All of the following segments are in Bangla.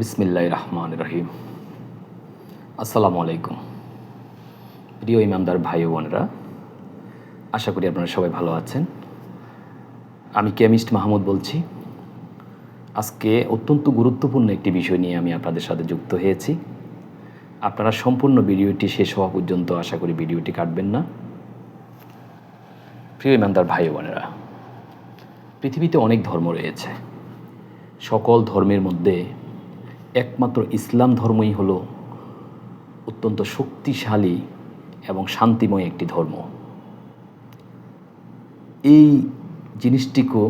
বিসমিল্লাহির রহমানির রহিম। আসসালামু আলাইকুম প্রিয় ইমানদার ভাই ও বোনেরা, আশা করি আপনারা সবাই ভালো আছেন। আমি কেমিস্ট মাহমুদ বলছি। আজকে অত্যন্ত গুরুত্বপূর্ণ একটি বিষয় নিয়ে আমি আপনাদের সাথে যুক্ত হয়েছি। আপনারা সম্পূর্ণ ভিডিওটি শেষ হওয়া পর্যন্ত আশা করি ভিডিওটি কাটবেন না। প্রিয় ইমানদার ভাই ও বোনেরা, পৃথিবীতে অনেক ধর্ম রয়েছে। সকল ধর্মের মধ্যে একমাত্র ইসলাম ধর্মই হলো অত্যন্ত শক্তিশালী এবং শান্তিময় একটি ধর্ম। এই জিনিসটিকেও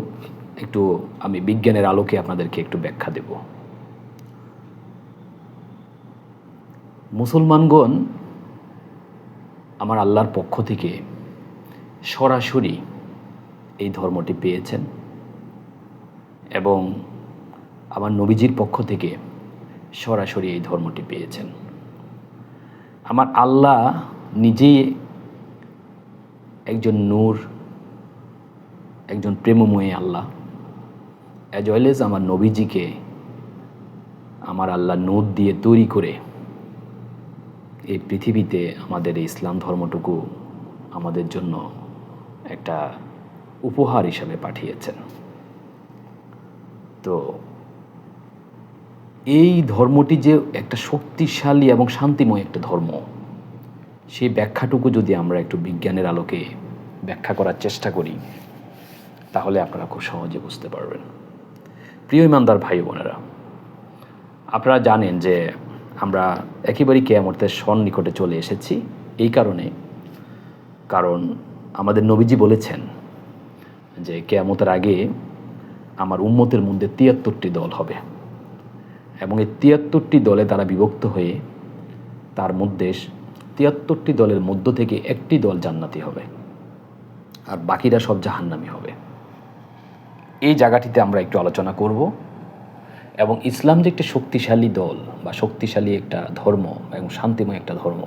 একটু আমি বিজ্ঞানের আলোকে আপনাদেরকে একটু ব্যাখ্যা দেব। মুসলমানগণ আমার আল্লাহর পক্ষ থেকে সরাসরি এই ধর্মটি পেয়েছেন এবং আমার নবীজির পক্ষ থেকে সরাসরি এই ধর্মটি পেয়েছেন। আমার আল্লাহ নিজেই একজন নূর, একজন প্রেমময় আল্লাহ। অ্যাজ ওয়েল এজ আমার নবীজিকে আমার আল্লাহ নূর দিয়ে তৈরি করে এই পৃথিবীতে আমাদের এই ইসলাম ধর্মটুকু আমাদের জন্য একটা উপহার হিসাবে পাঠিয়েছেন। তো এই ধর্মটি যে একটা শক্তিশালী এবং শান্তিময় একটা ধর্ম, সেই ব্যাখ্যাটুকু যদি আমরা একটু বিজ্ঞানের আলোকে ব্যাখ্যা করার চেষ্টা করি, তাহলে আপনারা খুব সহজে বুঝতে পারবেন। প্রিয় ইমানদার ভাই বোনেরা, আপনারা জানেন যে আমরা একেবারেই কিয়ামতের সন্নিকটে চলে এসেছি। এই কারণ আমাদের নবীজি বলেছেন যে কিয়ামতের আগে আমার উম্মতের মধ্যে ৭৩টি দল হবে এবং এই ৭৩টি দলে তারা বিভক্ত হয়ে তার মধ্যে ৭৩টি দলের মধ্য থেকে একটি দল জান্নাতি হবে আর বাকিরা সব জাহান্নামী হবে। এই জায়গাটিতে আমরা একটু আলোচনা করব এবং ইসলাম যে একটা শক্তিশালী দল বা শক্তিশালী একটা ধর্ম এবং শান্তিময় একটা ধর্ম,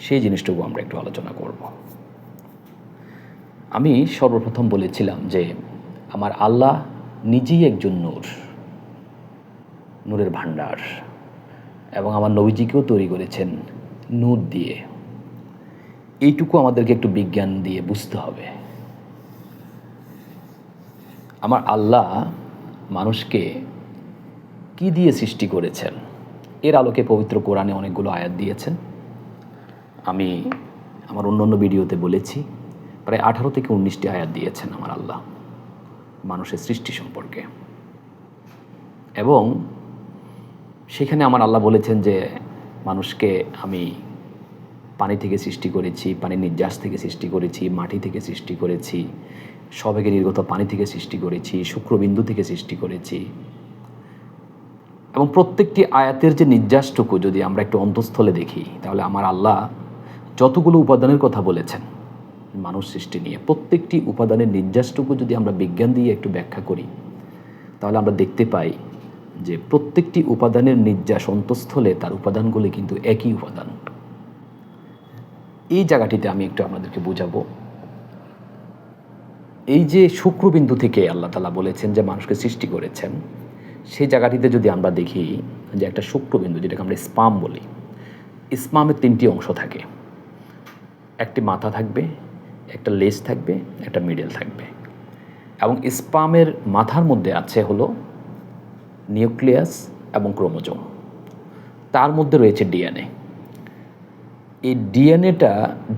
সেই জিনিসটুকু আমরা একটু আলোচনা করব। আমি সর্বপ্রথম বলেছিলাম যে আমার আল্লাহ নিজেই একজন নূর, নূরের ভাণ্ডার, এবং আমার নবীজিকেও তৈরি করেছেন নূর দিয়ে। এইটুকু আমাদেরকে একটু বিজ্ঞান দিয়ে বুঝতে হবে। আমার আল্লাহ মানুষকে কি দিয়ে সৃষ্টি করেছেন, এর আলোকে পবিত্র কোরআনে অনেকগুলো আয়াত দিয়েছেন। আমি আমার অন্য ভিডিওতে বলেছি প্রায় 18 থেকে 19টি আয়াত দিয়েছেন আমার আল্লাহ মানুষের সৃষ্টি সম্পর্কে। এবং সেখানে আমার আল্লাহ বলেছেন যে মানুষকে আমি পানি থেকে সৃষ্টি করেছি, পানির নির্যাস থেকে সৃষ্টি করেছি, মাটি থেকে সৃষ্টি করেছি, সবেগে নির্গত পানি থেকে সৃষ্টি করেছি, শুক্রবিন্দু থেকে সৃষ্টি করেছি। এবং প্রত্যেকটি আয়াতের যে নির্যাসটুকু যদি আমরা একটু অন্তঃস্থলে দেখি, তাহলে আমার আল্লাহ যতগুলো উপাদানের কথা বলেছেন মানুষ সৃষ্টি নিয়ে, প্রত্যেকটি উপাদানের নির্যাসটুকু যদি আমরা বিজ্ঞান দিয়ে একটু ব্যাখ্যা করি, তাহলে আমরা দেখতে পাই যে প্রত্যেকটি উপাদানের নির্যাস অন্তঃস্থলে তার উপাদানগুলি কিন্তু একই উপাদান। এই জায়গাটিতে আমি একটু আপনাদেরকে বোঝাবো। এই যে শুক্রবিন্দু থেকে আল্লাহ তাআলা বলেছেন যে মানুষকে সৃষ্টি করেছেন, সেই জায়গাটিতে যদি আমরা দেখি যে একটা শুক্রবিন্দু, যেটাকে আমরা স্পাম বলি, স্পামের 3টি অংশ থাকে। একটি মাথা থাকবে, একটা লেজ থাকবে, একটা মিডল থাকবে। এবং স্পামের মাথার মধ্যে আছে হলো নিউক্লিয়াস এবং ক্রোমোজোম, তার মধ্যে রয়েছে ডিএনএ। এই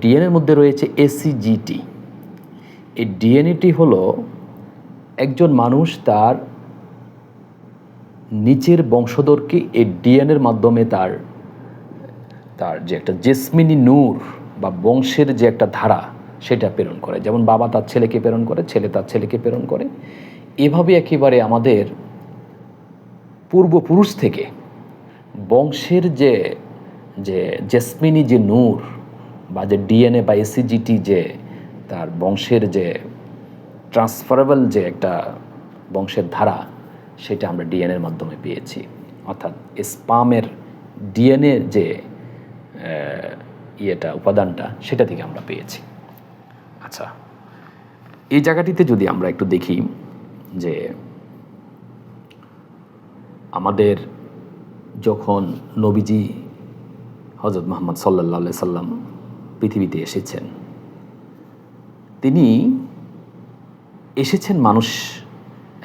ডিএনএর মধ্যে রয়েছে এসিজিটি। এই ডিএনএটি হলো একজন মানুষ তার নিচের বংশধরকে এই ডিএনএর মাধ্যমে তার যে একটা জেসমিনি নূর বা বংশের যে একটা ধারা, সেটা প্রেরণ করে। যেমন বাবা তার ছেলেকে প্রেরণ করে, ছেলে তার ছেলেকে প্রেরণ করে। এভাবে একেবারে আমাদের পূর্বপুরুষ থেকে বংশের যে জেসমিনি যে নূর বা যে ডিএনএ বা এসিজিটি, যে তার বংশের যে ট্রান্সফারেবল যে একটা বংশের ধারা, সেটা আমরা ডিএনএর মাধ্যমে পেয়েছি। অর্থাৎ স্পামের ডিএনএ যে উপাদানটা, সেটা থেকে আমরা পেয়েছি। আচ্ছা, এই জায়গাটিতে যদি আমরা একটু দেখি যে আমাদের যখন নবীজি হযরত মুহাম্মদ সাল্লাল্লাহু আলাইহি সাল্লাম পৃথিবীতে এসেছেন, তিনি এসেছেন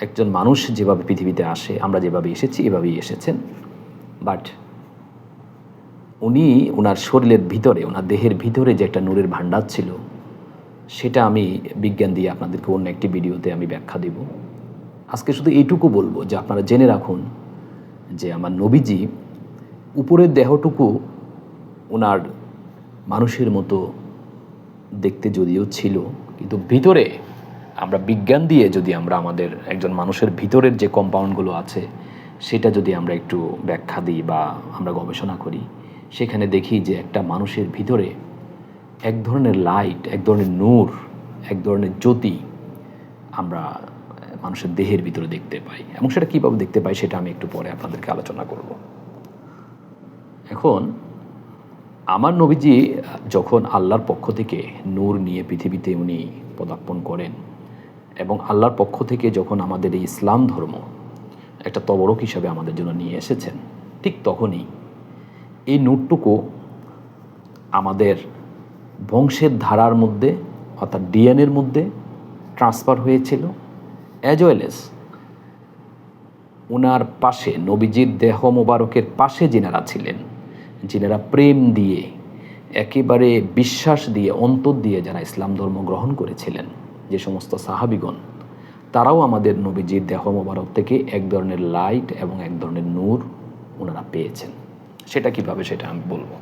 একজন মানুষ যেভাবে পৃথিবীতে আসে, আমরা যেভাবে এসেছি এভাবেই এসেছেন। বাট উনি ওনার শরীরের ভিতরে, ওনার দেহের ভিতরে যে একটা নূরের ভাণ্ডার ছিল, সেটা আমি বিজ্ঞান দিয়ে আপনাদেরকে অন্য একটি ভিডিওতে আমি ব্যাখ্যা দেব। আজকে শুধু এইটুকু বলবো যে আপনারা জেনে রাখুন যে আমার নবীজি উপরের দেহটুকু ওনার মানুষের মতো দেখতে যদিও ছিল, কিন্তু ভিতরে আমরা বিজ্ঞান দিয়ে যদি আমরা আমাদের একজন মানুষের ভিতরের যে কম্পাউন্ডগুলো আছে সেটা যদি আমরা একটু ব্যাখ্যা দিই বা আমরা গবেষণা করি, সেখানে দেখি যে একটা মানুষের ভিতরে এক ধরনের লাইট, এক ধরনের নূর, এক ধরনের জ্যোতি আমরা মানুষের দেহের ভিতরে দেখতে পাই। এবং সেটা কীভাবে দেখতে পাই সেটা আমি একটু পরে আপনাদেরকে আলোচনা করব। এখন আমার নবীজি যখন আল্লাহর পক্ষ থেকে নূর নিয়ে পৃথিবীতে উনি পদার্পণ করেন এবং আল্লাহর পক্ষ থেকে যখন আমাদের এই ইসলাম ধর্ম একটা তবরক হিসাবে আমাদের জন্য নিয়ে এসেছেন, ঠিক তখনই এই নূরটুকু আমাদের বংশের ধারার মধ্যে অর্থাৎ ডিএনএর মধ্যে ট্রান্সফার হয়েছিল, অ্যাজ ওয়েল এজ ওনার পাশে, নবীজির দেহ মোবারকের পাশে যিনারা ছিলেন, যিনারা প্রেম দিয়ে, একেবারে বিশ্বাস দিয়ে, অন্তর দিয়ে যারা ইসলাম ধর্ম গ্রহণ করেছিলেন, যে সমস্ত সাহাবিগণ, তারাও আমাদের নবীজির দেহ মোবারক থেকে এক ধরনের লাইট এবং এক ধরনের নূর ওনারা পেয়েছেন। সেটা কিভাবে সেটা আমি বলবো।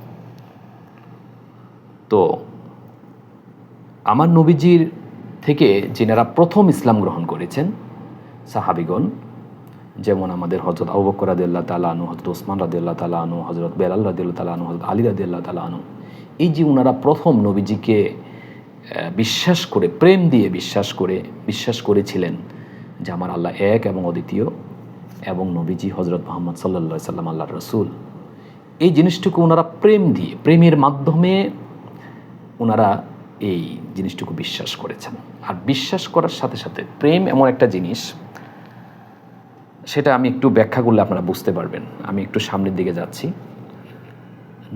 তো আমার নবীজির থেকে যিনারা প্রথম ইসলাম গ্রহণ করেছেন সাহাবিগণ, যেমন আমাদের হযরত আবু বকর রাদিয়াল্লাহু তাআলা আনহু, হযরত ওসমান রাদিয়াল্লাহু তাআলা আনহু, হযরত বেলাল রাদিয়াল্লাহু তাআলা আনহু, হযরত আলী রাদিয়াল্লাহু তাআলা আনহু, এই যে ওনারা প্রথম নবীজিকে বিশ্বাস করে, প্রেম দিয়ে বিশ্বাস করেছিলেন যে আমার আল্লাহ এক এবং অদ্বিতীয় এবং নবীজি হযরত মুহাম্মদ সাল্লাল্লাহু আলাইহি সাল্লাম আল্লাহর রাসূল, এই জিনিসটুকু ওনারা প্রেম দিয়ে, প্রেমের মাধ্যমে ওনারা এই জিনিসটুকু বিশ্বাস করেছেন। আর বিশ্বাস করার সাথে সাথে প্রেম এমন একটা জিনিস, সেটা আমি একটু ব্যাখ্যা করলে আপনারা বুঝতে পারবেন। আমি একটু সামনের দিকে যাচ্ছি।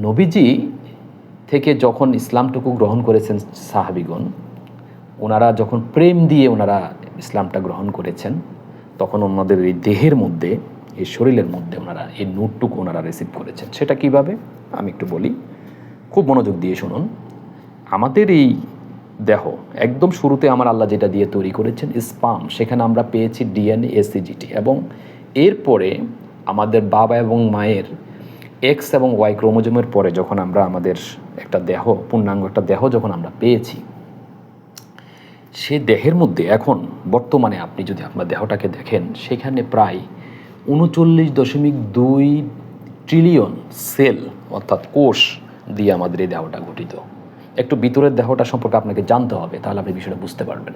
নবীজি থেকে যখন ইসলামটুকু গ্রহণ করেছেন সাহাবিগণ, ওনারা যখন প্রেম দিয়ে ওনারা ইসলামটা গ্রহণ করেছেন, তখন ওনাদের এই দেহের মধ্যে, এই শরীরের মধ্যে ওনারা এই নূরটুকু ওনারা রিসিভ করেছেন। সেটা কিভাবে আমি একটু বলি, খুব মনোযোগ দিয়ে শুনুন। আমাদের এই দেহ একদম শুরুতে আমার আল্লাহ যেটা দিয়ে তৈরি করেছেন স্পার্ম, সেখানে আমরা পেয়েছি ডিএনএ, এসিজিটি, এবং এরপরে আমাদের বাবা এবং মায়ের এক্স এবং ওয়াই ক্রোমোজোমের পরে যখন আমরা আমাদের একটা দেহ, পূর্ণাঙ্গ একটা দেহ যখন আমরা পেয়েছি, সে দেহের মধ্যে এখন বর্তমানে আপনি যদি আপনার দেহটাকে দেখেন, সেখানে প্রায় 39.2 ট্রিলিয়ন সেল অর্থাৎ কোষ দিয়ে আমাদের এই দেহটা গঠিত। একটু ভিতরের দেহটা সম্পর্কে আপনাকে জানতে হবে, তাহলে আপনি বিষয়টা বুঝতে পারবেন।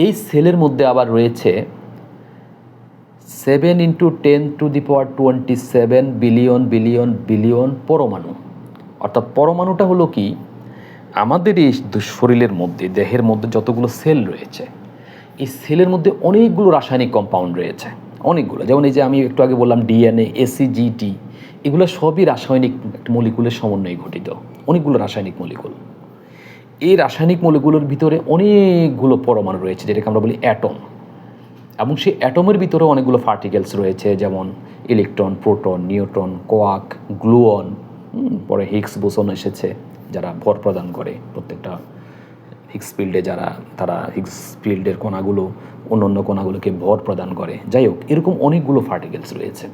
এই সেলের মধ্যে আবার রয়েছে 7 × 10⁻27 বিলিয়ন বিলিয়ন বিলিয়ন পরমাণু। অর্থাৎ পরমাণুটা হলো কি, আমাদের এই শরীরের মধ্যে, দেহের মধ্যে যতগুলো সেল রয়েছে, এই সেলের মধ্যে অনেকগুলো রাসায়নিক কম্পাউন্ড রয়েছে, অনেকগুলো। যেমন এই যে আমি একটু আগে বললাম ডিএনএ, এসিজিটি, এগুলো সবই রাসায়নিক মলিকুলের সমন্বয়ে গঠিত, অনেকগুলো রাসায়নিক মলিকুল। এই রাসায়নিক মলিকুলের ভিতরে অনেকগুলো পরমাণু রয়েছে, যেটাকে আমরা বলি অ্যাটম। এবং সেই অ্যাটমের ভিতরে অনেকগুলো পার্টিকেলস রয়েছে, যেমন electron, proton, neutron, quack, gluon, পরে হিগস বোসন এসেছে, যারা ভর প্রদান করে প্রত্যেকটা হিগস ফিল্ডে, তারা হিগস ফিল্ডের কণাগুলো অন্য অন্য কণাগুলোকে ভর প্রদান করে। যাই হোক, এরকম অনেকগুলো পার্টিকেলস রয়েছে।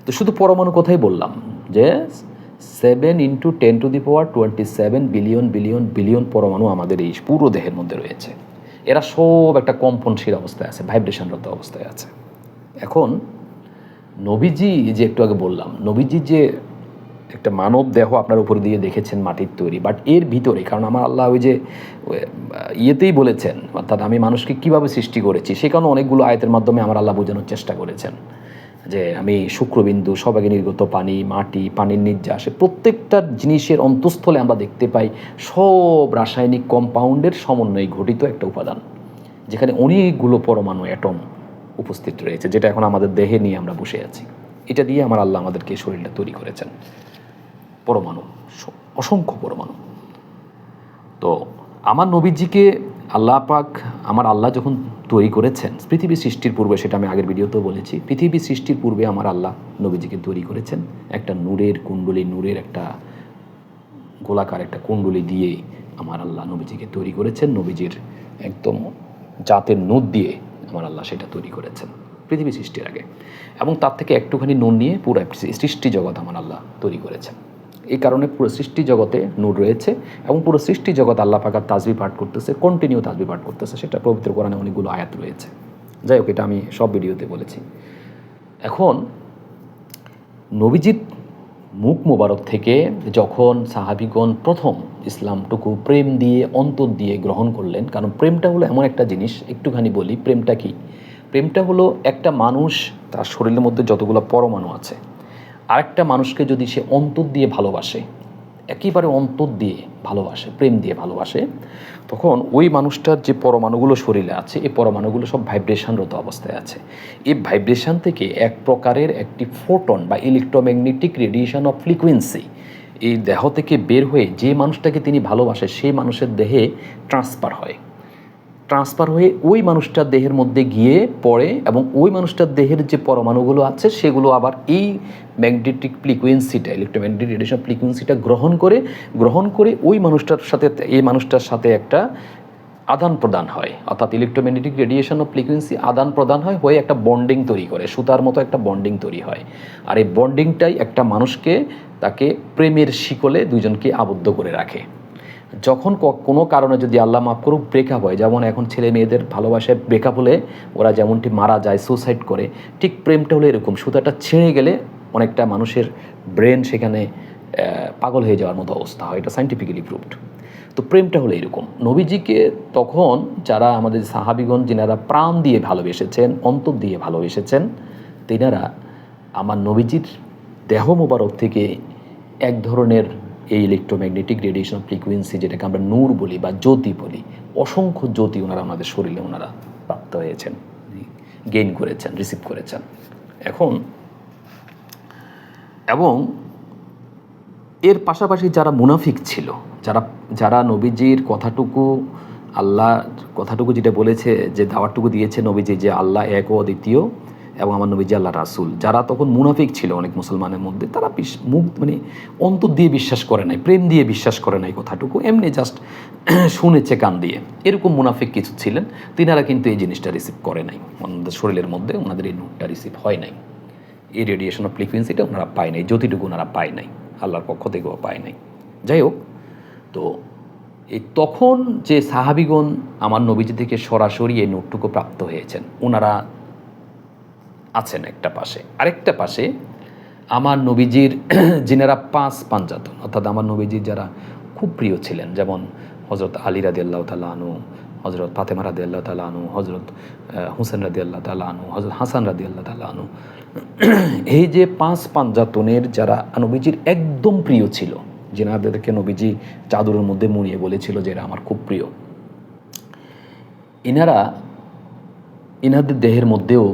তো শুধু পরমাণু কথাই বললাম যে 7 × 10⁻27 বিলিয়ন বিলিয়ন বিলিয়ন পরমাণু আমাদের এই পুরো দেহের মধ্যে রয়েছে। এরা সব একটা কম্পনশীল অবস্থায় আছে, ভাইব্রেশনরত অবস্থায় আছে। এখন নবীজি যে একটু আগে বললাম, নবীজি যে একটা মানব দেহ আপনার উপর দিয়ে দেখেছেন মাটির তৈরি, বাট এর ভিতরে, কারণ আমার আল্লাহ ওই যে ইয়েতেই বলেছেন, অর্থাৎ আমি মানুষকে কিভাবে সৃষ্টি করেছি, সে কারণে অনেকগুলো আয়াতের মাধ্যমে আমার আল্লাহ বোঝানোর চেষ্টা করেছেন যে আমি শুক্রবিন্দু, সবাইকে নির্গত পানি, মাটি, পানির নির্যাসে প্রত্যেকটা জিনিসের অন্তঃস্থলে আমরা দেখতে পাই সব রাসায়নিক কম্পাউন্ডের সমন্বয়ে ঘটিত একটা উপাদান, যেখানে অনেকগুলো পরমাণু, অ্যাটম উপস্থিত রয়েছে, যেটা এখন আমাদের দেহে নিয়ে আমরা বসে আছি। এটা দিয়ে আমার আল্লাহ আমাদেরকে এই শরীরটা তৈরি করেছেন। পরমাণু, অসংখ্য পরমাণু। তো আমার নবীজিকে আল্লাহ পাক, আমার আল্লাহ যখন তৈরি করেছেন পৃথিবী সৃষ্টির পূর্বে, সেটা আমি আগের ভিডিওতেও বলেছি, পৃথিবী সৃষ্টির পূর্বে আমার আল্লাহ নবীজিকে তৈরি করেছেন একটা নূরের কুণ্ডলী, নূরের একটা গোলাকার একটা কুণ্ডলী দিয়ে আমার আল্লাহ নবীজিকে তৈরি করেছেন। নবীজির একদম জাতের নূর দিয়ে আমার আল্লাহ সেটা তৈরি করেছেন পৃথিবী সৃষ্টির আগে, এবং তার থেকে একটুখানি নূর নিয়ে পুরো সৃষ্টি জগৎ আমার আল্লাহ তৈরি করেছেন। এই কারণে পুরো সৃষ্টি জগতে নূর রয়েছে, এবং পুরো সৃষ্টি জগৎ আল্লাহ পাক তাসবিহ পাঠ করতেছে, কন্টিনিউ তাসবিহ পাঠ করতেছে। সেটা পবিত্র কোরআনে অনেকগুলো আয়াত রয়েছে। যাই হোক, এটা আমি সব ভিডিওতে বলেছি। এখন নবীজির মুখ মোবারক থেকে যখন সাহাবিগণ প্রথম ইসলামটুকু প্রেম দিয়ে অন্তর দিয়ে গ্রহণ করলেন, কারণ প্রেমটা হলো এমন একটা জিনিস, একটুখানি বলি প্রেমটা কি। প্রেমটা হলো একটা মানুষ তার শরীরের মধ্যে যতগুলো পরমাণু আছে, আরেকটা মানুষকে যদি সে অন্তর দিয়ে ভালোবাসে, একেবারে অন্তর দিয়ে ভালোবাসে, প্রেম দিয়ে ভালোবাসে, তখন ওই মানুষটার যে পরমাণুগুলো শরীরে আছে, এই পরমাণুগুলো সব ভাইব্রেশনরত অবস্থায় আছে। এই ভাইব্রেশন থেকে এক প্রকারের একটি ফোটন বা ইলেকট্রোম্যাগনেটিক রেডিয়েশন অফ ফ্রিকোয়েন্সি এই দেহ থেকে বের হয়ে যে মানুষটাকে তিনি ভালোবাসে সেই মানুষের দেহে ট্রান্সফার হয়ে ওই মানুষটার দেহের মধ্যে গিয়ে পড়ে, এবং ওই মানুষটার দেহের যে পরমাণুগুলো আছে সেগুলো আবার এই ম্যাগনেটিক ফ্রিকোয়েন্সিটা, ইলেকট্রোম্যাগনেটিক রেডিয়েশন ফ্রিকোয়েন্সিটা গ্রহণ করে ওই মানুষটার সাথে, এই মানুষটার সাথে একটা আদান প্রদান হয়, অর্থাৎ ইলেকট্রোম্যাগনেটিক রেডিয়েশন অফ ফ্রিকোয়েন্সি আদান প্রদান হয়ে একটা বন্ডিং তৈরি করে, সুতার মতো একটা বন্ডিং তৈরি হয়। আর এই বন্ডিংটাই একটা মানুষকে, তাকে প্রেমের শিকলে দুজনকে আবদ্ধ করে রাখে। যখন কোনো কারণে যদি আল্লাহ মাফ করুক ব্রেকআপ হয়, যেমন এখন ছেলে মেয়েদের ভালোবাসায় ব্রেকআপ হলে ওরা যেমনটি মারা যায়, সুসাইড করে, ঠিক প্রেমটা হলো এরকম। সুতাটা ছিঁড়ে গেলে অনেকটা মানুষের ব্রেন সেখানে পাগল হয়ে যাওয়ার মতো অবস্থা হয়, এটা সায়েন্টিফিক্যালি প্রুভড। তো প্রেমটা হলো এরকম। নবীজিকে তখন যারা আমাদের সাহাবিগণ, যিনারা প্রাণ দিয়ে ভালোবেসেছেন, অন্তর দিয়ে ভালোবেসেছেন, তিনারা আমার নবীজির দেহ মোবারক থেকে এক ধরনের এই ইলেকট্রোম্যাগনেটিক রেডিয়েশন ফ্রিকোয়েন্সি, যেটাকে আমরা নূর বলি বা জ্যোতি বলি, অসংখ্য জ্যোতি ওনারা আমাদের শরীরে ওনারা প্রাপ্ত হয়েছেন, গেইন করেছেন, রিসিভ করেছেন। এবং এর পাশাপাশি যারা মুনাফিক ছিল, যারা নবীজির কথাটুকু যেটা বলেছে, যে দাওয়াতটুকু দিয়েছে নবীজি, যে আল্লাহ এক ও দ্বিতীয় এবং আমার নবীজি আল্লাহ রাসূল, যারা তখন মুনাফিক ছিল অনেক মুসলমানের মধ্যে, তারা অন্তর দিয়ে বিশ্বাস করে নাই, প্রেম দিয়ে বিশ্বাস করে নাই কথাটুকু, এমনি জাস্ট শুনেছে কান দিয়ে, এরকম মুনাফিক কিছু ছিলেন। তিনারা কিন্তু এই জিনিসটা রিসিভ করে নাই, ওনাদের শরীরের মধ্যে ওনাদের এই নূরটা রিসিভ হয় নাই, এই রেডিয়েশন অফ ফ্রিকোয়েন্সিটা ওনারা পায় নাই, জ্যোতিটুকু ওনারা পায় নাই, আল্লাহর পক্ষ থেকেও পায় নাই। যাই হোক, তো এই তখন যে সাহাবিগণ আমার নবীজি থেকে সরাসরি এই নূরটুকু প্রাপ্ত হয়েছেন, ওনারা আছেন একটা পাশে। আরেকটা পাশে আমার নবীজির যিনারা 5 পাঞ্জাতন, অর্থাৎ আমার নবীজির যারা খুব প্রিয় ছিলেন, যেমন হজরত আলী রাদিয়াল্লাহু তাআলা আনহু, হজরত ফাতেমা রাদিয়াল্লাহু তাআলা আনহু, হজরত হুসেন রাদিয়াল্লাহু তাআলা আনহু, হজরত হাসান রাদিয়াল্লাহু তাআলা আনহু, এই যে 5 পাঞ্জাতনের যারা নবীজির একদম প্রিয় ছিল, যিনাদেরকে নবীজি চাদরের মধ্যে মুড়িয়ে বলেছিল যে এরা আমার খুব প্রিয়, ইনাদের দেহের মধ্যেও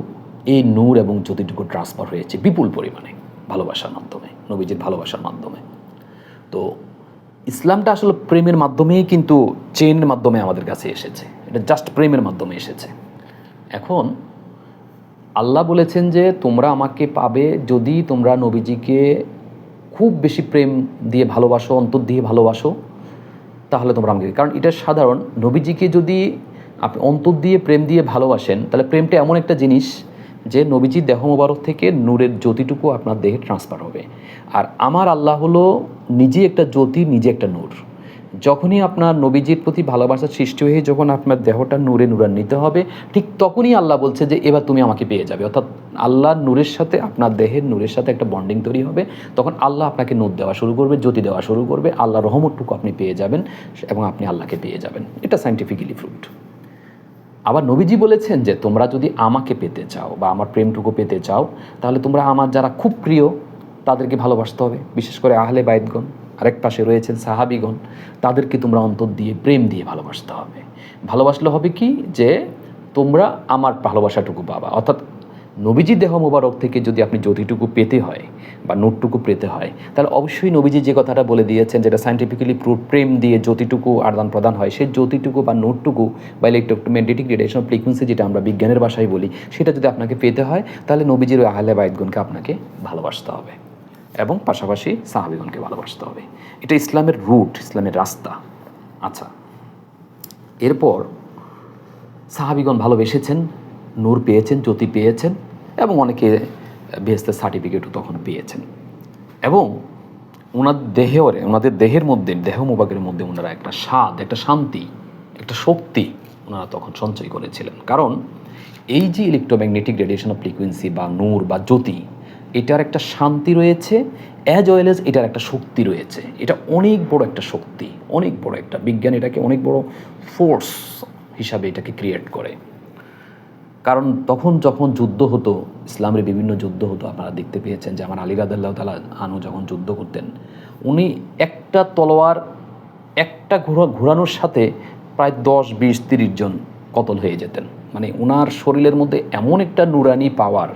এই নূর এবং জ্যোতিটুকু ট্রান্সফার হয়েছে বিপুল পরিমাণে, ভালোবাসার মাধ্যমে, নবীজির ভালোবাসার মাধ্যমে। তো ইসলামটা আসলে প্রেমের মাধ্যমেই কিন্তু চেনের মাধ্যমে আমাদের কাছে এসেছে, এটা জাস্ট প্রেমের মাধ্যমে এসেছে। এখন আল্লাহ বলেছেন যে তোমরা আমাকে পাবে যদি তোমরা নবীজিকে খুব বেশি প্রেম দিয়ে ভালোবাসো, অন্তর দিয়ে ভালোবাসো, তাহলে তোমরা আমাকে, কারণ এটা সাধারণ, নবীজিকে যদি আপনি অন্তর দিয়ে প্রেম দিয়ে ভালোবাসেন, তাহলে প্রেমটা এমন একটা জিনিস যে নবীজির দেহ মোবারক থেকে নূরের জ্যোতিটুকু আপনার দেহে ট্রান্সফার হবে। আর আমার আল্লাহ হলো নিজে একটা জ্যোতি, নিজে একটা নূর। যখনই আপনার নবীজির প্রতি ভালোবাসার সৃষ্টি হয়ে যখন আপনার দেহটা নূরে নূরান্বিত হবে, ঠিক তখনই আল্লাহ বলছে যে এবার তুমি আমাকে পেয়ে যাবে, অর্থাৎ আল্লাহর নূরের সাথে আপনার দেহের নূরের সাথে একটা বন্ডিং তৈরি হবে, তখন আল্লাহ আপনাকে নূর দেওয়া শুরু করবে, জ্যোতি দেওয়া শুরু করবে, আল্লাহর রহমতটুকু আপনি পেয়ে যাবেন এবং আপনি আল্লাহকে পেয়ে যাবেন। এটা সায়েন্টিফিক্যালি প্রুভড। আবার নবীজি বলেছেন যে তোমরা যদি আমাকে পেতে চাও বা আমার প্রেমটুকু পেতে চাও, তাহলে তোমরা আমার যারা খুব প্রিয় তাদেরকে ভালোবাসতে হবে, বিশেষ করে আহলে বাইতগণ, আরেক পাশে রয়েছেন সাহাবিগণ, তাদেরকে তোমরা অন্তর দিয়ে প্রেম দিয়ে ভালোবাসতে হবে। ভালোবাসলে হবে কি, যে তোমরা আমার ভালোবাসাটুকু পাবা, অর্থাৎ নবীজি দেহ মোবারক থেকে যদি আপনি জ্যোতিটুকু পেতে হয় বা নূরটুকু পেতে হয়, তাহলে অবশ্যই নবীজি যে কথাটা বলে দিয়েছেন, যেটা সায়েন্টিফিক্যালি প্রুভ, প্রেম দিয়ে জ্যোতিটুকু আদান প্রদান হয়, সেই জ্যোতিটুকু বা নূরটুকু বা ইলেকট্রোম্যাগনেটিক রেডিয়েশন ফ্রিকোয়েন্সি, যেটা আমরা বিজ্ঞানের ভাষায় বলি, সেটা যদি আপনাকে পেতে হয়, তাহলে নবীজির ওই আহলে বাইতগণকে আপনাকে ভালোবাসতে হবে এবং পাশাপাশি সাহাবীগণকে ভালোবাসতে হবে। এটা ইসলামের রুট, ইসলামের রাস্তা। আচ্ছা, এরপর সাহাবীগণ ভালোবেসেছেন, নূর পেয়েছেন, জ্যোতি পেয়েছেন এবং অনেকে বেহেশতের সার্টিফিকেটও তখন পেয়েছেন। এবং ওনাদের দেহের মধ্যে, দেহ মোবাকের মধ্যে ওনারা একটা স্বাদ, একটা শান্তি, একটা শক্তি ওনারা তখন সঞ্চয় করেছিলেন। কারণ এই যে ইলেকট্রোম্যাগনেটিক রেডিয়েশন অফ ফ্রিকোয়েন্সি বা নূর বা জ্যোতি, এটার একটা শান্তি রয়েছে, অ্যাজ ওয়েল এজ এটার একটা শক্তি রয়েছে। এটা অনেক বড় একটা শক্তি, অনেক বড় একটা বিজ্ঞান, এটাকে অনেক বড় ফোর্স হিসাবে এটাকে ক্রিয়েট করে। কারণ তখন যখন যুদ্ধ হতো, ইসলামের বিভিন্ন যুদ্ধ হতো, আপনারা দেখতে পেয়েছেন যে আমার আলী রাদিয়াল্লাহু তাআলা আনহু যখন যুদ্ধ করতেন, উনি একটা তলোয়ার একটা ঘোরানোর সাথে প্রায় 10, 20, 30 জন কতল হয়ে যেতেন। মানে ওনার শরীরের মধ্যে এমন একটা নুরানি পাওয়ার,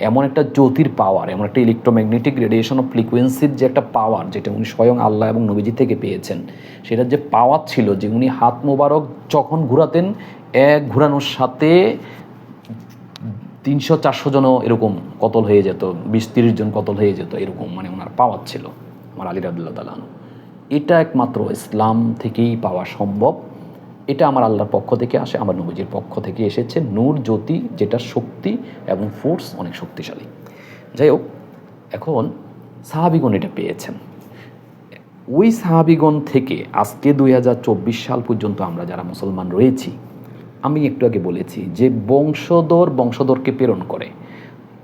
এমন একটা জ্যোতির পাওয়ার, এমন একটা ইলেকট্রোম্যাগনেটিক রেডিয়েশন অফ ফ্রিকোয়েন্সির যে একটা পাওয়ার, যেটা উনি স্বয়ং আল্লাহ এবং নবীজি থেকে পেয়েছেন, সেটার যে পাওয়ার ছিল, যে উনি হাত মোবারক যখন ঘুরাতেন, এক ঘুরানোর সাথে 300-400 জনও এরকম কতল হয়ে যেত, 20-30 জন কতল হয়ে যেত, এরকম মানে ওনার পাওয়ার ছিল আমার আলী রাদিয়াল্লাহু তাআলা আনহু। এটা একমাত্র ইসলাম থেকেই পাওয়া সম্ভব। এটা আমার আল্লাহর পক্ষ থেকে আসে, আমার নবীজির পক্ষ থেকে এসেছে নূর, জ্যোতি, যেটা শক্তি এবং ফোর্স অনেক শক্তিশালী। যাই হোক, এখন সাহাবীগণ এটা পেয়েছেন। ওই সাহাবীগণ থেকে আজকে 2024 সাল পর্যন্ত আমরা যারা মুসলমান রয়েছি, আমি একটু আগে বলেছি যে বংশধরকে প্রেরণ করে।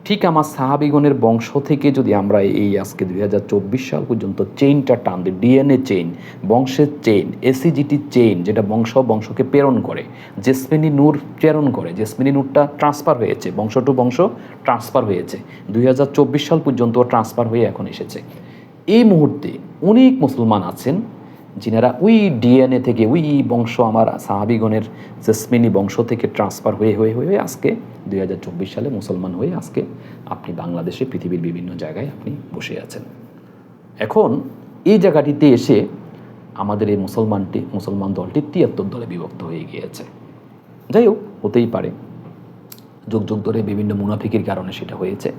ঠিক আমার সাহাবীগণের বংশ থেকে যদি আমরা এই আজকে 2024 সাল পর্যন্ত চেইনটা টান দিই, ডিএনএ চেইন, বংশের চেইন, এসিজিটি চেইন, যেটা বংশকে প্রেরণ করে, জেসমিনি নূর প্রেরণ করে, জেসমিনি নূরটা ট্রান্সফার হয়েছে, বংশ টু বংশ ট্রান্সফার হয়েছে, 2024 সাল পর্যন্ত ট্রান্সফার হয়ে এখন এসেছে। এই মুহূর্তে অনেক মুসলমান আছেন যিনারা ওই ডিএনএ থেকে, ওই বংশ, আমার সাহাবীগণের জেসমিনি বংশ থেকে ট্রান্সফার হয়ে হয়ে হয়ে আজকে 2024 সালে মুসলমান হয়ে আজকে আপনি বাংলাদেশে, পৃথিবীর বিভিন্ন জায়গায় আপনি বসে আছেন। এখন এই জায়গাটিতে এসে আমাদের এই মুসলমান দলটি 73 দলে বিভক্ত হয়ে গিয়েছে। যাই হোক, হতেই পারে, যুগ যুগ ধরে বিভিন্ন মুনাফিকের কারণে সেটা হয়েছে।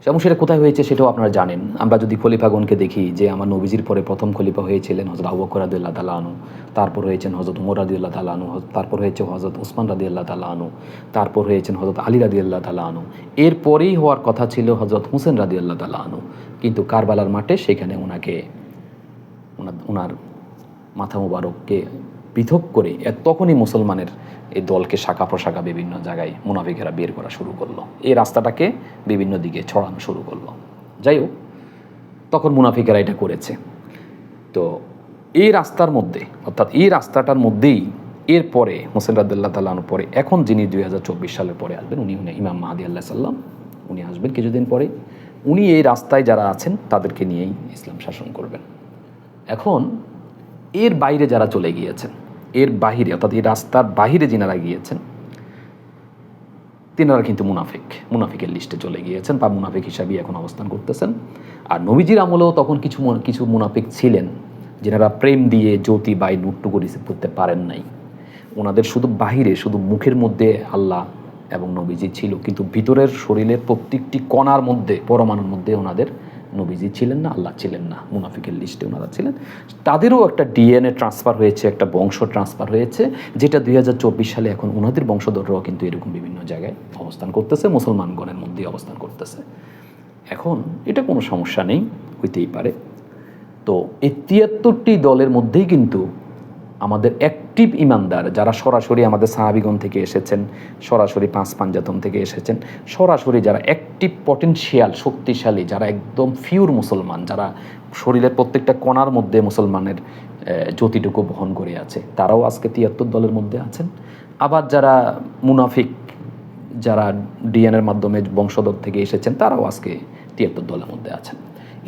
এবং সেটা কোথায় হয়েছে সেটাও আপনারা জানেন। আমরা যদি খলিফাগণকে দেখি, যে আমার নবীজির পরে প্রথম খলিফা হয়েছিলেন হযরত আবু বকর রাদিয়াল্লাহু তাআলা আনহু, তারপর হয়েছেন হযরত ওমর রাদিয়াল্লাহু তাআলা আনহু, তারপর হয়েছে হযরত ওসমান রাদিয়াল্লাহু তাআলা আনহু, তারপর হয়েছেন হযরত আলী রাদিয়াল্লাহু তাআলা আনহু। এরপরেই হওয়ার কথা ছিল হযরত হুসেন রাদিয়াল্লাহু তাআলা আনহু, কিন্তু কারবালার মাঠে সেখানে ওনার মাথা মোবারককে পৃথক করে তখনই মুসলমানের এই দলকে শাখা প্রশাখা বিভিন্ন জায়গায় মুনাফিকেরা বের করা শুরু করলো, এই রাস্তাটাকে বিভিন্ন দিকে ছড়ানো শুরু করলো। যাই হোক, তখন মুনাফিকেরা এটা করেছে। তো এই রাস্তার মধ্যে, অর্থাৎ এই রাস্তাটার মধ্যেই এরপরে হোসেন রাদিয়াল্লাহু তাআলা আনহু পরে, এখন যিনি 2024 সালের পরে আসবেন, উনি ইমাম মাহদী আলাইহিস সালাম, উনি আসবেন কিছুদিন পরে। উনি এই রাস্তায় যারা আছেন তাদেরকে নিয়েই ইসলাম শাসন করবেন। এখন এর বাইরে যারা চলে গিয়েছেন, এর বাহিরে, অর্থাৎ এই রাস্তার বাহিরে যিনারা গিয়েছেন, তিনারা কিন্তু মুনাফিকের লিস্টে চলে গিয়েছেন বা মুনাফিক হিসাবেই এখন অবস্থান করতেছেন। আর নবীজির আমলেও তখন কিছু মুনাফিক ছিলেন যিনারা প্রেম দিয়ে জ্যোতি বা নূরটুকু রিসিভ করতে পারেন নাই। ওনাদের শুধু বাহিরে, শুধু মুখের মধ্যে আল্লাহ এবং নবীজি ছিল, কিন্তু ভিতরের শরীরের প্রত্যেকটি কণার মধ্যে, পরমাণুর মধ্যে ওনাদের নবীজি ছিলেন না, আল্লাহ ছিলেন না। মুনাফিকের লিস্টে ওনারা ছিলেন। তাদেরও একটা ডিএনএ ট্রান্সফার হয়েছে, একটা বংশ ট্রান্সফার হয়েছে, যেটা 2024 সালে এখন ওনাদের বংশধররাও কিন্তু এরকম বিভিন্ন জায়গায় অবস্থান করতেছে, মুসলমানগণের মধ্যেই অবস্থান করতেছে। এখন এটা কোনো সমস্যা নেই, হইতেই পারে। তো এই 73টি দলের মধ্যেই কিন্তু আমাদের অ্যাক্টিভ ইমানদার, যারা সরাসরি আমাদের সাহাবীগণ থেকে এসেছেন, সরাসরি পাঁচ পাঞ্জাতন থেকে এসেছেন, সরাসরি যারা অ্যাক্টিভ পটেনশিয়াল, শক্তিশালী, যারা একদম ফিউর মুসলমান, যারা শরীরের প্রত্যেকটা কণার মধ্যে মুসলমানের জ্যোতিটুকু বহন করে আছে, তারাও আজকে 73 দলের মধ্যে আছেন। আবার যারা মুনাফিক, যারা ডিএনএর মাধ্যমে বংশধর থেকে এসেছেন, তারাও আজকে 73 দলের মধ্যে আছেন।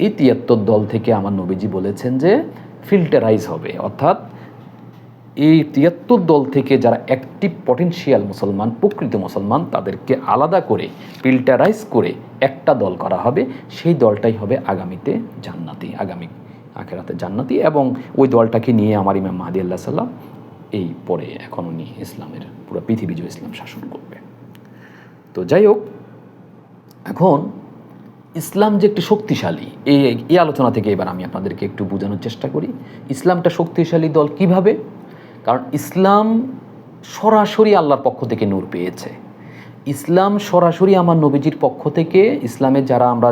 এই 73 দল থেকে আমার নবীজি বলেছেন যে ফিল্টারাইজ হবে, অর্থাৎ এই ৭৩ দল থেকে যারা অ্যাক্টিভ পটেনশিয়াল মুসলমান, প্রকৃত মুসলমান, তাদেরকে আলাদা করে ফিল্টারাইজ করে একটা দল করা হবে। সেই দলটাই হবে আগামীতে জান্নাতি, আগামী আখেরাতে জান্নাতি। এবং ওই দলটাকে নিয়ে আমার ইমাম মাহদী আলাইহিস সালাম এই পরে এখন উনি ইসলামের পুরো পৃথিবী জুড়ে ইসলাম শাসন করবে। তো যাই হোক, এখন ইসলাম যে একটি শক্তিশালী, এই আলোচনা থেকে এবার আমি আপনাদেরকে একটু বোঝানোর চেষ্টা করি ইসলামটা শক্তিশালী দল কিভাবে। কারণ ইসলাম সরাসরি আল্লাহর পক্ষ থেকে নূর পেয়েছে। ইসলাম সরাসরি আমার নবীজির পক্ষ থেকে, ইসলামের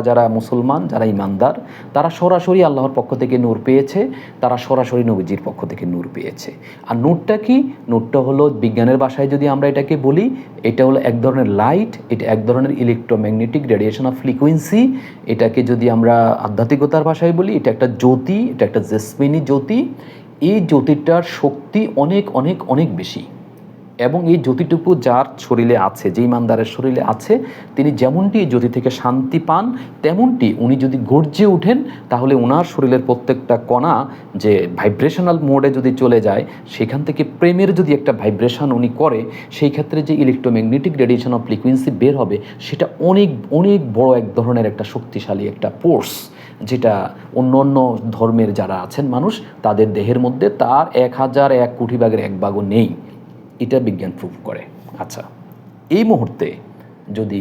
যারা মুসলমান, যারা ইমানদার, তারা সরাসরি আল্লাহর পক্ষ থেকে নূর পেয়েছে, তারা সরাসরি নবীজির পক্ষ থেকে নূর পেয়েছে। আর নূরটা কি? নূরটা হলো, বিজ্ঞানের ভাষায় যদি আমরা এটাকে বলি, এটা হলো এক ধরনের লাইট, এটা এক ধরনের ইলেকট্রোম্যাগনেটিক রেডিয়েশন অফ ফ্রিকোয়েন্সি। এটাকে যদি আমরা আধ্যাত্মিকতার ভাষায় বলি, এটা একটা জ্যোতি, এটা একটা জেসমিনি জ্যোতি। এই জ্যোতিটার শক্তি অনেক অনেক অনেক বেশি, এবং এই জ্যোতিটুকু যার শরীরে আছে, যে ইমানদারের শরীরে আছে, তিনি যেমনটি এই জ্যোতি থেকে শান্তি পান, তেমনটি উনি যদি গর্জে ওঠেন, তাহলে ওনার শরীরের প্রত্যেকটা কণা যে ভাইব্রেশনাল মোডে যদি চলে যায়, সেখান থেকে প্রেমের যদি একটা ভাইব্রেশন উনি করে, সেই ক্ষেত্রে যে ইলেকট্রোম্যাগনেটিক রেডিয়েশন অফ ফ্রিকোয়েন্সি বের হবে, সেটা অনেক অনেক বড় এক ধরনের একটা শক্তিশালী একটা ফোর্স, যেটা অন্য অন্য ধর্মের যারা আছেন মানুষ, তাদের দেহের মধ্যে তার 1001 কোটি ভাগের 1 ভাগও নেই। এটা বিজ্ঞান প্রুভ করে। আচ্ছা, এই মুহূর্তে যদি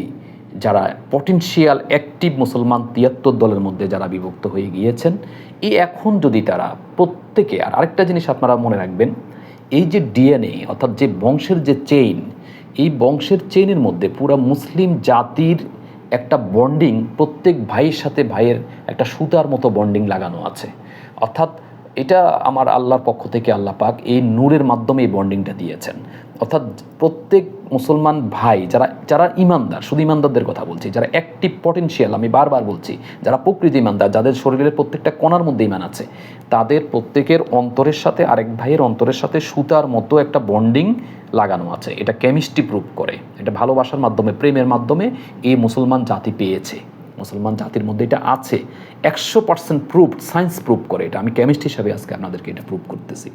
যারা পটেনশিয়াল অ্যাক্টিভ মুসলমান ৭৩ দলের মধ্যে যারা বিভক্ত হয়ে গিয়েছেন, এখন যদি তারা প্রত্যেকে, আর আরেকটা জিনিস আপনারা মনে রাখবেন, এই যে ডিএনএ অর্থাৎ যে বংশের যে চেইন, এই বংশের চেইনের মধ্যে পুরো মুসলিম জাতির একটা বন্ডিং, প্রত্যেক ভাইয়ের সাথে ভাইয়ের একটা সুতার মতো বন্ডিং লাগানো আছে। অর্থাৎ এটা আমার আল্লাহর পক্ষ থেকে আল্লাহ পাক এই নূরের মাধ্যমে এই বন্ডিংটা দিয়েছেন। অর্থাৎ প্রত্যেক মুসলমান ভাই যারা ইমানদার, শুধু ইমানদারদের কথা বলছি, যারা অ্যাক্টিভ পটেনশিয়াল, আমি বারবার বলছি, যারা প্রকৃত ইমানদার, যাদের শরীরের প্রত্যেকটা কণার মধ্যে ইমান আছে, তাদের প্রত্যেকের অন্তরের সাথে আরেক ভাইয়ের অন্তরের সাথে সুতার মতো একটা বন্ডিং লাগানো আছে। এটা কেমিস্ট্রি প্রুভ করে, এটা ভালোবাসার মাধ্যমে, প্রেমের মাধ্যমে এই মুসলমান জাতি পেয়েছে। মুসলমান জাতির মধ্যে এটা আছে, 100% প্রুভ, সায়েন্স প্রুভ করে এটা। আমি কেমিস্ট্রি হিসাবে আজকে আপনাদেরকে এটা প্রুভ করতেছি।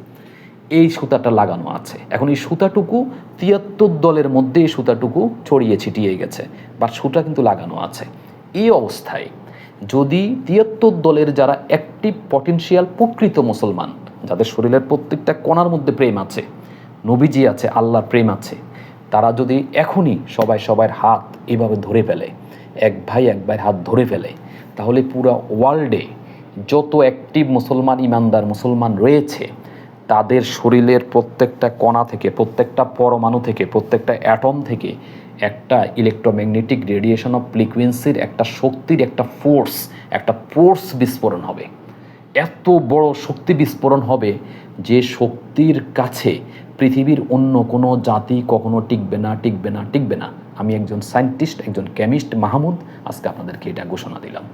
এই সুতাটা লাগানো আছে। এখন এই সুতাটুকু ৭৩ দলের মধ্যে এই সুতাটুকু ছড়িয়ে ছিটিয়ে গেছে, বা সুতা কিন্তু লাগানো আছে। এই অবস্থায় যদি ৭৩ দলের যারা অ্যাক্টিভ পটেনশিয়াল প্রকৃত মুসলমান, যাদের শরীরের প্রত্যেকটা কণার মধ্যে প্রেম আছে, নবীজি আছে, আল্লাহর প্রেম আছে, তারা যদি এখনই সবার হাত এভাবে ধরে ফেলে, এক ভাইয়ের হাত ধরে ফেলে, তাহলে পুরো ওয়ার্ল্ডে যত অ্যাক্টিভ মুসলমান, ইমানদার মুসলমান রয়েছে, তাদের শরীরের প্রত্যেকটা কণা থেকে, প্রত্যেকটা পরমাণু থেকে, প্রত্যেকটা অ্যাটম থেকে একটা ইলেকট্রোম্যাগনেটিক রেডিয়েশন অফ ফ্রিকোয়েন্সির একটা শক্তির একটা ফোর্স বিস্ফোরণ হবে। এত বড় শক্তি বিস্ফোরণ হবে যে শক্তির কাছে পৃথিবীর অন্য কোনো জাতি কখনো টিকবে না। আমি একজন সায়েন্টিস্ট, একজন কেমিস্ট মাহমুদ, আজকে আপনাদেরকে এটা ঘোষণা দিলাম।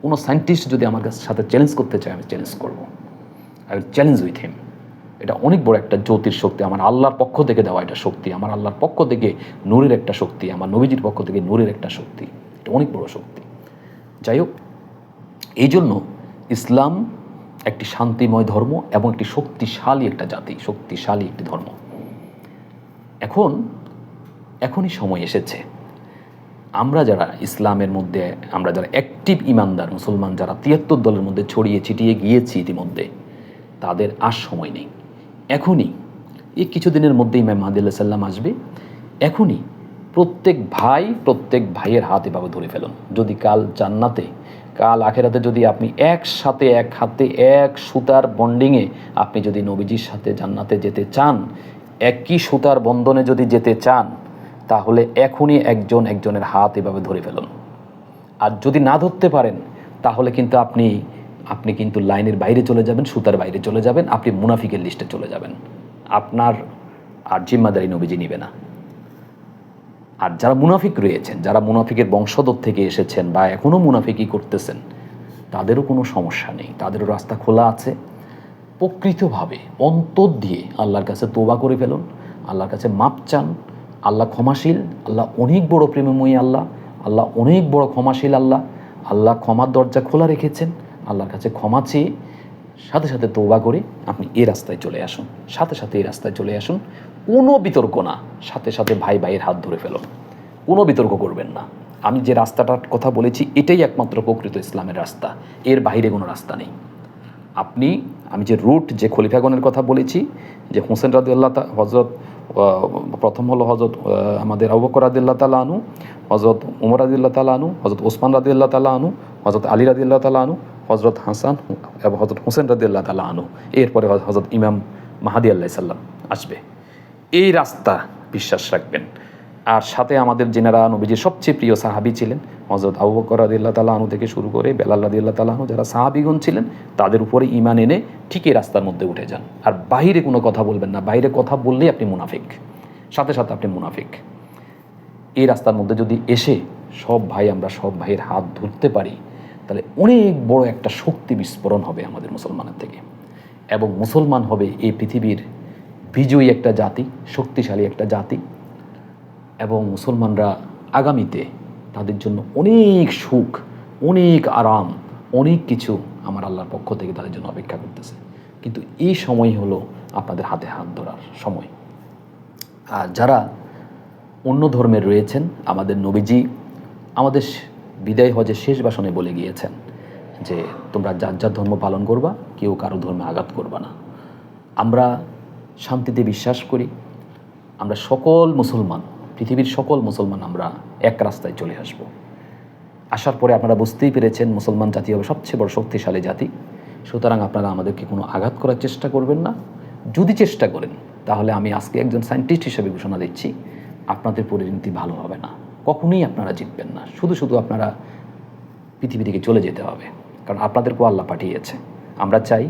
কোনো সায়েন্টিস্ট যদি আমার সাথে চ্যালেঞ্জ করতে চায়, আমি চ্যালেঞ্জ করবো। I will challenge with him. এটা অনেক বড় একটা জ্যোতির শক্তি, আমার আল্লাহর পক্ষ থেকে দেওয়া এটা শক্তি, আমার আল্লাহর পক্ষ থেকে নূরের একটা শক্তি, আমার নবীজির পক্ষ থেকে নূরের একটা শক্তি। এটা অনেক বড় শক্তি। যাই হোক, এই জন্য ইসলাম একটি শান্তিময় ধর্ম এবং একটি শক্তিশালী একটা জাতি, শক্তিশালী একটি ধর্ম। এখনই সময় এসেছে আমরা যারা ইসলামের মধ্যে, আমরা যারা অ্যাক্টিভ ইমানদার মুসলমান, যারা ৭৩ দলের মধ্যে ছড়িয়ে ছিটিয়ে গিয়েছি ইতিমধ্যে, তাদের আর সময় নেই। এখনই, এই কিছুদিনের মধ্যে ইমাম মাহদী আলাইহিস সালাম আসবে। এখনই প্রত্যেক ভাইয়ের হাত এভাবে ধরে ফেলুন। যদি কাল জান্নাতে, কাল আখেরাতে যদি আপনি একসাথে, এক হাতে, এক সুতার বন্ডিংয়ে আপনি যদি নবীজির সাথে জান্নাতে যেতে চান, একই সুতার বন্ধনে যদি যেতে চান, তাহলে এখনই একজনের হাত এভাবে ধরে ফেলুন। আর যদি না ধরতে পারেন, তাহলে কিন্তু আপনি কিন্তু লাইনের বাইরে চলে যাবেন, সুতার বাইরে চলে যাবেন, আপনি মুনাফিকের লিস্টে চলে যাবেন। আপনার আর জিম্মাদারি নবীজি নিবে না। আর যারা মুনাফিক রয়েছেন, যারা মুনাফিকের বংশধর থেকে এসেছেন বা এখনও মুনাফিকই করতেছেন, তাদেরও কোনো সমস্যা নেই, তাদেরও রাস্তা খোলা আছে। প্রকৃতভাবে অন্তর দিয়ে আল্লাহর কাছে তওবা করে ফেলুন, আল্লাহর কাছে মাপ চান। আল্লাহ ক্ষমাশীল, আল্লাহ অনেক বড় প্রেমময়ী, আল্লাহ অনেক বড় ক্ষমাশীল। আল্লাহ ক্ষমার দরজা খোলা রেখেছেন। আল্লাহর কাছে ক্ষমা চেয়ে সাথে সাথে তওবা করে আপনি এই রাস্তায় চলে আসুন, সাথে সাথে এই রাস্তায় চলে আসুন। কোনো বিতর্ক না, সাথে সাথে ভাই ভাইয়ের হাত ধরে ফেলুন, কোনো বিতর্ক করবেন না। আমি যে রাস্তাটার কথা বলেছি এটাই একমাত্র প্রকৃত ইসলামের রাস্তা, এর বাইরে কোনো রাস্তা নেই। আমি যে রুট, যে খলিফাগণের কথা বলেছি, যে হোসেন রাদিয়াল্লাহু তাআলা, হযরত প্রথম হলো হযরত আমাদের আবু বকর রাদিয়াল্লাহু তাআলা আনহু, হযরত ওমর রাদিয়াল্লাহু তাআলা আনহু, হযরত ওসমান রাদিয়াল্লাহু তাআলা আনহু, হযরত আলী রাদিয়াল্লাহু তাআলা আনহু, হযরত হাসান এবং হযরত হোসেন রাদিয়াল্লাহু তাআলা আনহু, এরপরে হযরত ইমাম মাহদী আলাইহিস সালাম আসবে। এই রাস্তা বিশ্বাস রাখবেন। আর সাথে আমাদের যেনারা নবীজির সবচেয়ে প্রিয় সাহাবী ছিলেন, হযরত আবু বকর রাদিয়াল্লাহু তাআলা আনহু থেকে শুরু করে বেলাল রাদিয়াল্লাহু তাআলা আনহু, যারা সাহাবীগণ ছিলেন, তাদের উপরে ঈমান এনে ঠিক এই রাস্তার মধ্যে উঠে যান। আর বাইরে কোনো কথা বলবেন না, বাইরে কথা বললেই আপনি মুনাফিক, সাথে সাথে আপনি মুনাফিক। এই রাস্তার মধ্যে যদি এসে আমরা সব ভাইয়ের হাত ধরতে পারি, তাহলে অনেক বড় একটা শক্তি বিস্ফোরণ হবে আমাদের মুসলমানের থেকে, এবং মুসলমান হবে এই পৃথিবীর বিজয়ী একটা জাতি, শক্তিশালী একটা জাতি। এবং মুসলমানরা আগামীতে তাদের জন্য অনেক সুখ, অনেক আরাম, অনেক কিছু আমার আল্লাহর পক্ষ থেকে তাদের জন্য অপেক্ষা করতেছে। কিন্তু এই সময় হলো আপনাদের হাতে হাত ধরার সময়। আর যারা অন্য ধর্মের রয়েছেন, আমাদের নবীজি আমাদের বিদায় হজের শেষ ভাষণে বলে গিয়েছেন যে তোমরা যার যার ধর্ম পালন করবা, কেউ কারো ধর্মে আঘাত করবা না। আমরা শান্তিতে বিশ্বাস করি। আমরা সকল মুসলমান, পৃথিবীর সকল মুসলমান আমরা এক রাস্তায় চলে আসব। আসার পরে আপনারা বুঝতেই পেরেছেন মুসলমান জাতি হবে সবচেয়ে বড় শক্তিশালী জাতি। সুতরাং আপনারা আমাদেরকে কোনো আঘাত করার চেষ্টা করবেন না। যদি চেষ্টা করেন, তাহলে আমি আজকে একজন সায়েন্টিস্ট হিসেবে ঘোষণা দিচ্ছি, আপনাদের পরিণতি ভালো হবে না, কখনোই আপনারা জিতবেন না। শুধু শুধু আপনারা পৃথিবী থেকে চলে যেতে হবে, কারণ আপনাদেরকেও আল্লাহ পাঠিয়েছে। আমরা চাই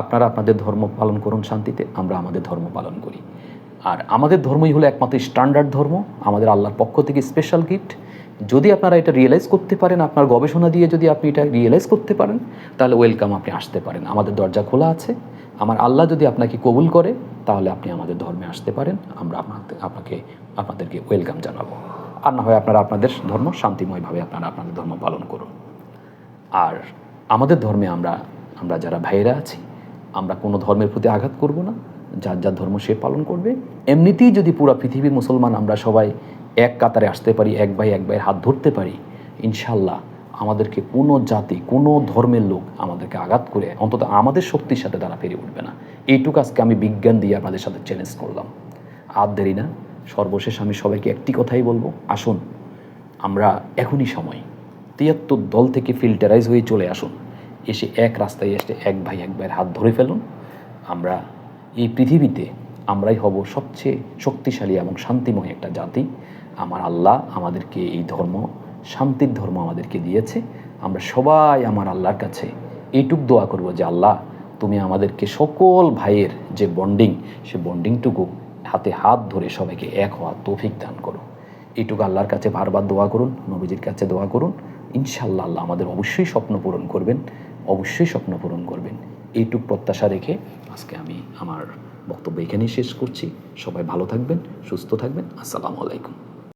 আপনারা আপনাদের ধর্ম পালন করুন শান্তিতে, আমরা আমাদের ধর্ম পালন করি। আর আমাদের ধর্মই হলো একমাত্র স্ট্যান্ডার্ড ধর্ম, আমাদের আল্লাহর পক্ষ থেকে স্পেশাল গিফট। যদি আপনারা এটা রিয়েলাইজ করতে পারেন, আপনার গবেষণা দিয়ে যদি আপনি এটা রিয়েলাইজ করতে পারেন, তাহলে ওয়েলকাম, আপনি আসতে পারেন, আমাদের দরজা খোলা আছে। আমার আল্লাহ যদি আপনাকে কবুল করে, তাহলে আপনি আমাদের ধর্মে আসতে পারেন, আমরা আপনাদেরকে ওয়েলকাম জানাবো। আর না হয় আপনারা আপনাদের ধর্ম শান্তিময়ভাবে আপনারা আপনাদের ধর্ম পালন করুন। আর আমাদের ধর্মে আমরা যারা ভাইয়েরা আছি, আমরা কোনো ধর্মের প্রতি আঘাত করব না, যার যার ধর্ম সে পালন করবে। এমনিতেই যদি পুরো পৃথিবীর মুসলমান আমরা সবাই এক কাতারে আসতে পারি, এক ভাইয়ের হাত ধরতে পারি, ইনশাল্লাহ আমাদেরকে কোনো জাতি, কোনো ধর্মের লোক আমাদেরকে আঘাত করে অন্তত আমাদের শক্তির সাথে তারা পেরে উঠবে না। এইটুকু আজকে আমি বিজ্ঞান দিয়ে আপনাদের সাথে চ্যালেঞ্জ করলাম। আর দেরি না, সর্বশেষ আমি সবাইকে একটি কথাই বলবো, আসুন আমরা এখনই সময় ৭৩ দল থেকে ফিল্টারাইজ হয়ে চলে আসুন, এসে এক রাস্তায় এসে এক ভাইয়ের হাত ধরে ফেলুন। আমরা এই পৃথিবীতে আমরাই হব সবচেয়ে শক্তিশালী এবং শান্তিময় একটা জাতি। আমার আল্লাহ আমাদেরকে এই ধর্ম, শান্তির ধর্ম আমাদেরকে দিয়েছে। আমরা সবাই আমার আল্লাহর কাছে এইটুক দোয়া করব যে আল্লাহ, তুমি আমাদেরকে সকল ভাইয়ের যে বন্ডিং, সে বন্ডিংটুকু হাতে হাত ধরে সবাইকে এক হওয়ার তৌফিক দান করো। এইটুকু আল্লাহর কাছে বারবার দোয়া করুন, নবীজির কাছে দোয়া করুন। ইনশাআল্লাহ আল্লাহ আমাদের অবশ্যই স্বপ্ন পূরণ করবেন, অবশ্যই স্বপ্ন পূরণ করবেন। এইটুক প্রত্যাশা রেখে আজকে আমি আমার বক্তব্য এখানেই শেষ করছি। সবাই ভালো থাকবেন, সুস্থ থাকবেন। আসসালামু আলাইকুম।